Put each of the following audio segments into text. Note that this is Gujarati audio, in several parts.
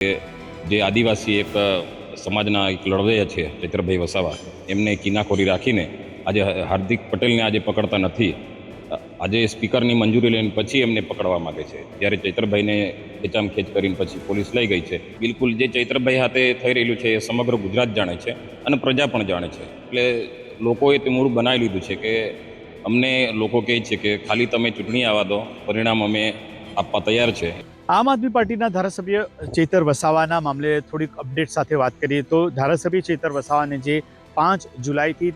જે આદિવાસી એક સમાજના એક લડવૈયા છે ચૈત્રભાઈ વસાવા, એમને કિનાખોરી રાખીને આજે હાર્દિક પટેલને આજે પકડતા નથી. આજે સ્પીકરની મંજૂરી લઈને પછી એમને પકડવા માગે છે, જ્યારે ચૈત્રભાઈને ખેંચામખેંચ કરીને પછી પોલીસ લઈ ગઈ છે. બિલકુલ જે ચૈત્રભાઈ હાથે થઈ રહેલું છે એ સમગ્ર ગુજરાત જાણે છે અને પ્રજા પણ જાણે છે. એટલે લોકોએ તે મૂળ બનાવી લીધું છે કે અમને લોકો કહે છે કે ખાલી તમે ચૂંટણી આવવા દો, પરિણામ અમે આપવા તૈયાર છે. આમ આદમી પાર્ટીના ધારાસભ્ય ચેતર વસાવાના મામલે થોડીક અપડેટ સાથે વાત કરીએ તો ધારાસભ્ય ચેતર વસાવાને જે 5 જુલાઈથી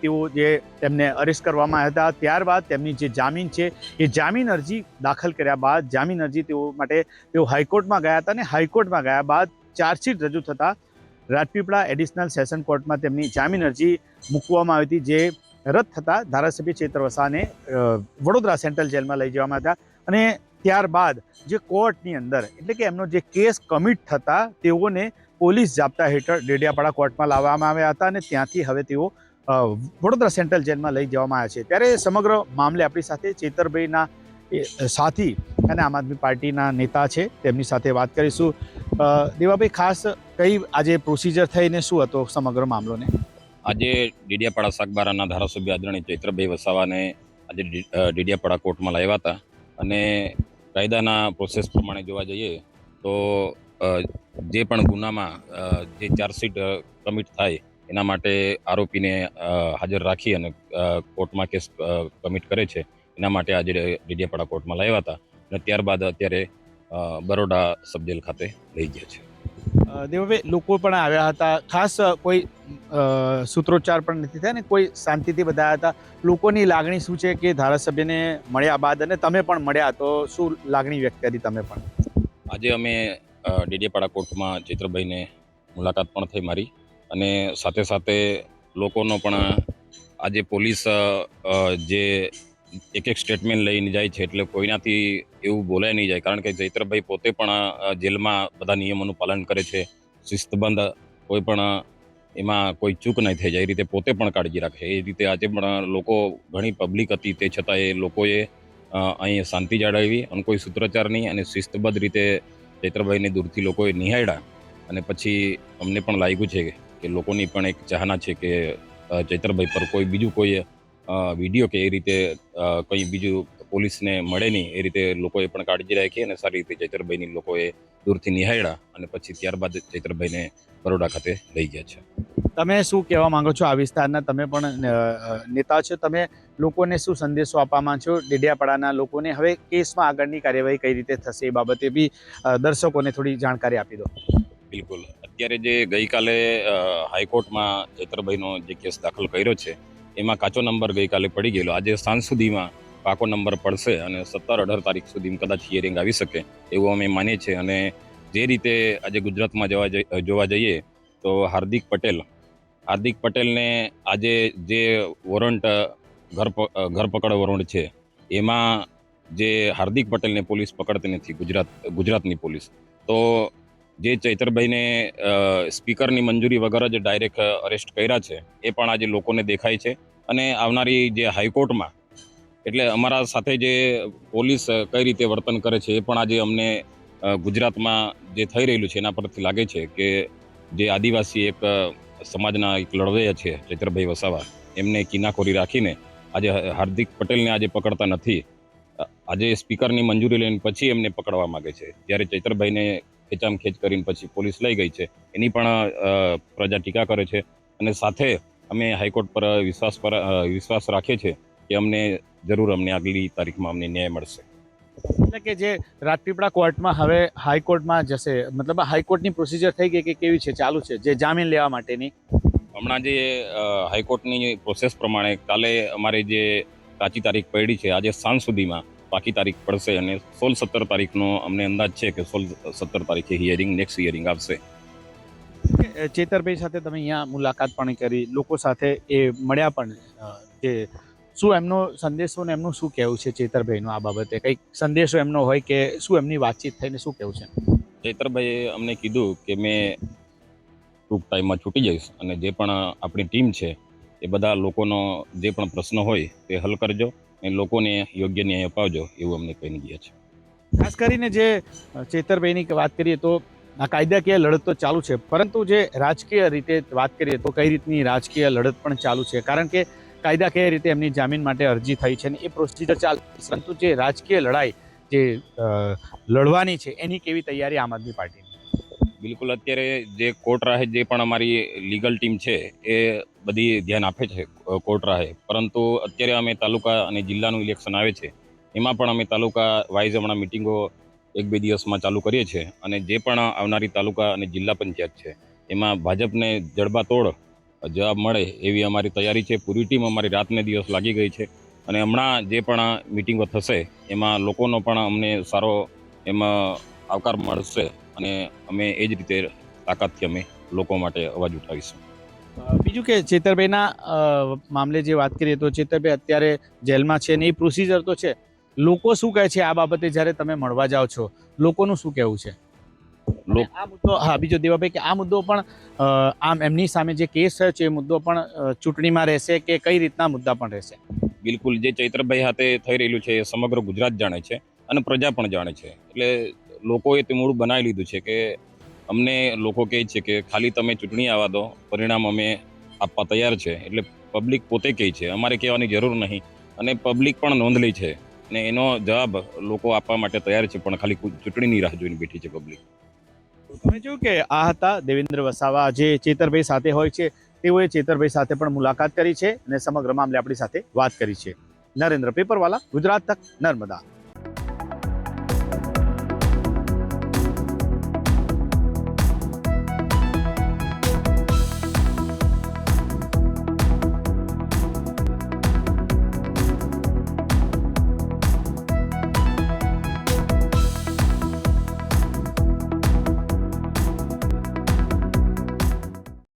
તેમને અરેસ્ટ કરવામાં આવ્યા હતા, ત્યારબાદ તેમની જે જામીન છે એ જામીન અરજી દાખલ કર્યા બાદ જામીન અરજી તેઓ હાઈકોર્ટમાં ગયા હતા અને હાઈકોર્ટમાં ગયા બાદ ચાર્જશીટ રજૂ થતાં રાજપીપળા એડિશનલ સેશન કોર્ટમાં તેમની જામીન અરજી મૂકવામાં આવી હતી, જે રદ થતાં ધારાસભ્ય ચેતર વસાવાને વડોદરા સેન્ટ્રલ જેલમાં લઈ જવામાં હતા અને ત્યારબાદ જે કોર્ટની અંદર એટલે કે એમનો જે કેસ કમિટ થતા તેઓને પોલીસ જાપ્તા હેઠળ ડેડિયાપાડા કોર્ટમાં લાવવામાં આવ્યા હતા અને ત્યાંથી હવે તેઓ વડોદરા સેન્ટ્રલ જેલમાં લઈ જવામાં આવ્યા છે. ત્યારે સમગ્ર મામલે આપણી સાથે ચેતરભાઈના સાથી અને આમ આદમી પાર્ટીના નેતા છે, તેમની સાથે વાત કરીશું. દેવાભાઈ, ખાસ કઈ આજે પ્રોસિજર થઈને શું હતો સમગ્ર મામલોને? આજે ડેડિયાપાડા સાગબારાના ધારાસભ્ય આદરણીય ચૈત્રભાઈ વસાવાને આજે ડેડિયાપાડા કોર્ટમાં લાવ્યા હતા અને કાયદાના પ્રોસેસ પ્રમાણે જોવા જઈએ તો જે પણ ગુનામાં જે ચાર્જશીટ કમિટ થાય એના માટે આરોપીને હાજર રાખી અને કોર્ટમાં કેસ કમિટ કરે છે, એના માટે આજે ડેડિયાપાડા કોર્ટમાં લાવ્યા હતા અને ત્યારબાદ અત્યારે બરોડા સબજેલ ખાતે લઈ ગયા છે. દેવાભાઈ, લોકો પણ આવ્યા હતા, ખાસ કોઈ સૂત્રોચ્ચાર પણ નથી થયા ને કોઈ શાંતિથી બધા હતા. લોકોની લાગણી શું છે કે ધારાસભ્યને મળ્યા બાદ અને તમે પણ મળ્યા તો શું લાગણી વ્યક્ત કરી તમે પણ? આજે અમે ડેડિયાપાડા કોર્ટમાં ચૈત્રભાઈને મુલાકાત પણ થઈ મારી અને સાથે સાથે લોકોનો પણ આજે પોલીસ જે એક સ્ટેટમેન્ટ લઈને જાય છે એટલે કોઈનાથી એવું બોલાય નહીં જાય, કારણ કે ચૈત્રભાઈ પોતે પણ જેલમાં બધા નિયમોનું પાલન કરે છે, શિસ્તબંધ, કોઈ પણ એમાં કોઈ ચૂક નહીં થઈ જાય એ રીતે પોતે પણ કાળજી રાખે. એ રીતે આજે પણ લોકો ઘણી પબ્લિક હતી, તે છતાં એ લોકોએ અહીં શાંતિ જાળવી અને કોઈ સૂત્રોચ્ચાર નહીં અને શિસ્તબદ્ધ રીતે ચૈત્રભાઈને દૂરથી લોકોએ નિહાળ્યા અને પછી અમને પણ લાગ્યું છે કે લોકોની પણ એક ચાહના છે કે ચૈત્રભાઈ પર કોઈ બીજું કોઈ વિડીયો કે એ રીતે કંઈ બીજું પોલીસને મળે નહીં, એ રીતે લોકોએ પણ કાળજી રાખી અને સારી રીતે ચૈત્રભાઈની લોકોએ દૂરથી નિહાળ્યા અને પછી ત્યારબાદ ચૈત્રભાઈને બરોડા ખાતે લઈ ગયા છે. તમે શું કહેવા માંગો છો આ વિસ્તારના? તમે પણ નેતા છો, તમે લોકોને શું સંદેશો આપવા માંગો છો? ડેડિયાપાડાના લોકોને હવે કેસમાં આગળની કાર્યવાહી કઈ રીતે થશે એ બાબતે બી દર્શકોને થોડી જાણકારી આપી દો. બિલકુલ. અત્યારે જે ગઈકાલે હાઈકોર્ટમાં ચૈત્રભાઈનો જે કેસ દાખલ કર્યો છે એમાં કાચો નંબર ગઈકાલે પડી ગયેલો. આજે સાંજ સુધીમાં પાકો નંબર પડશે અને 17-18 તારીખ સુધીમાં કદાચ હિયરિંગ આવી શકે એવું અમે માનીએ છીએ. અને જે રીતે આજે ગુજરાતમાં જોવા જઈએ તો હાર્દિક પટેલને આજે જે વોરંટ ઘરપકડ વોરંટ છે એમાં જે હાર્દિક પટેલને પોલીસ પકડતી નથી, ગુજરાતની પોલીસ, તો જે ચૈત્રભાઈને સ્પીકરની મંજૂરી વગર જ ડાયરેક્ટ અરેસ્ટ કર્યા છે એ પણ આજે લોકોને દેખાય છે. અને આવનારી જે હાઈકોર્ટમાં એટલે અમારા સાથે જે પોલીસ કઈ રીતે વર્તન કરે છે એ પણ આજે અમને ગુજરાતમાં જે થઈ રહેલું છે એના પરથી લાગે છે કે જે આદિવાસી એક સમાજના એક લડવૈયા છે ચૈત્રભાઈ વસાવા, એમને કિનાખોરી રાખીને આજે હાર્દિક પટેલને આજે પકડતા નથી. આજે સ્પીકરની મંજૂરી લઈને પછી એમને પકડવા માગે છે, જ્યારે ચૈત્રભાઈને ખેંચામખેંચ કરીને પછી પોલીસ લઈ ગઈ છે એની પણ પ્રજા ટીકા કરે છે. અને સાથે અમે હાઈકોર્ટ પર વિશ્વાસ રાખીએ છીએ કે અમને આગલી તારીખમાં અમને ન્યાય મળશે. એટલે કે જે રાજપીપળા કોર્ટમાં હવે હાઈકોર્ટમાં જશે, મતલબ હાઈકોર્ટની પ્રોસિજર થઈ ગઈ કે કેવી છે, ચાલુ છે જે જામીન લેવા માટેની? હમણાં જે હાઈકોર્ટની પ્રોસેસ પ્રમાણે કાલે અમારી જે કાચી તારીખ પડી છે, આજે સાંજ સુધીમાં પાકી તારીખ પડશે અને 16-17 તારીખનો અમને અંદાજ છે કે 16-17 તારીખે નેક્સ્ટ હિયરિંગ આવશે. ચેતરભાઈ સાથે તમે અહીંયા મુલાકાત પણ કરી, લોકો સાથે એ મળ્યા પણ, જે શું એમનો સંદેશો ને એમનું શું કહેવું છે ચેતરભાઈનું આ બાબતે? કંઈક સંદેશો એમનો હોય કે શું એમની વાતચીત થઈને શું કહેવું છે? ચૈત્રભાઈએ અમને કીધું કે મેં ટૂંક ટાઈમમાં છૂટી જઈશ અને જે પણ આપણી ટીમ છે એ બધા લોકોનો જે પણ પ્રશ્ન હોય તે હલ કરજો અને લોકોને યોગ્ય ન્યાય અપાવજો એવું અમને કહીને ગયા છે. ખાસ કરીને જે ચેતરભાઈની વાત કરીએ તો આ કાયદાકીય લડત તો ચાલુ છે, પરંતુ જે રાજકીય રીતે વાત કરીએ તો કઈ રીતની રાજકીય લડત પણ ચાલુ છે, કારણ કે કાયદાકીય રીતે એમની જામીન માટે અરજી થઈ છે ને એ પ્રોસિજર ચાલુ છે, પરંતુ જે રાજકીય લડાઈ જે લડવાની છે એની કેવી તૈયારી આમ આદમી પાર્ટીની? બિલકુલ, અત્યારે જે કોર્ટ રાહે જે પણ અમારી લીગલ ટીમ છે એ બધી ધ્યાન આપે છે કોર્ટ રાહે, પરંતુ અત્યારે અમે તાલુકા અને જિલ્લાનું ઇલેક્શન આવે છે એમાં પણ અમે તાલુકા વાઇઝ હમણાં મિટિંગો 1-2 દિવસમાં ચાલુ કરીએ છીએ, અને જે પણ આવનારી તાલુકા અને જિલ્લા પંચાયત છે એમાં ભાજપને જડબાતોડ જવાબ મળે એવી અમારી તૈયારી છે. પૂરી ટીમ અમારી રાતને દિવસ લાગી ગઈ છે, અને હમણાં જે પણ મિટિંગો થશે એમાં લોકોનો પણ અમને સારો એમાં આવકાર મળશે, અને અમે એ જ રીતે તાકાતથી અમે લોકો માટે અવાજ ઉઠાવીશું. બીજું કે ચેતરભાઈના મામલે જે વાત કરીએ તો ચેતરભાઈ અત્યારે જેલમાં છે ને એ પ્રોસિજર તો છે, લોકો શું કહે છે આ બાબતે જ્યારે તમે મળવા જાઓ છો, લોકોનું શું કહેવું છે? આ મુદ્દો, હા, બીજો દેવાભાઈ કે આ મુદ્દો પણ આમ એમની સામે જે કેસ થયો છે એ મુદ્દો પણ ચૂંટણીમાં રહેશે કે કઈ રીતના મુદ્દા પણ રહેશે? બિલકુલ, જે ચૈત્રભાઈ હાથે થઈ રહેલું છે એ સમગ્ર ગુજરાત જાણે છે અને પ્રજા પણ જાણે છે, એટલે લોકોએ તે મૂળ બનાવી લીધું છે કે અમને લોકો કહે છે કે ખાલી તમે ચૂંટણી આવવા દો, પરિણામ અમે આપવા તૈયાર છે. એટલે પબ્લિક પોતે કહે છે, અમારે કહેવાની જરૂર નહીં, અને પબ્લિક પણ નોંધ લે છે, અને એનો જવાબ લોકો આપવા માટે તૈયાર છે, પણ ખાલી ચૂંટણીની રાહ જોઈને બેઠી છે પબ્લિક. તમે જોયું કે આ હતા દેવેન્દ્ર વસાવા, જે ચેતરભાઈ સાથે હોય છે, તેઓએ ચેતરભાઈ સાથે પણ મુલાકાત કરી છે અને સમગ્ર મામલે આપણી સાથે વાત કરી છે. નરેન્દ્ર પેપરવાલા, ગુજરાત તક, નર્મદા.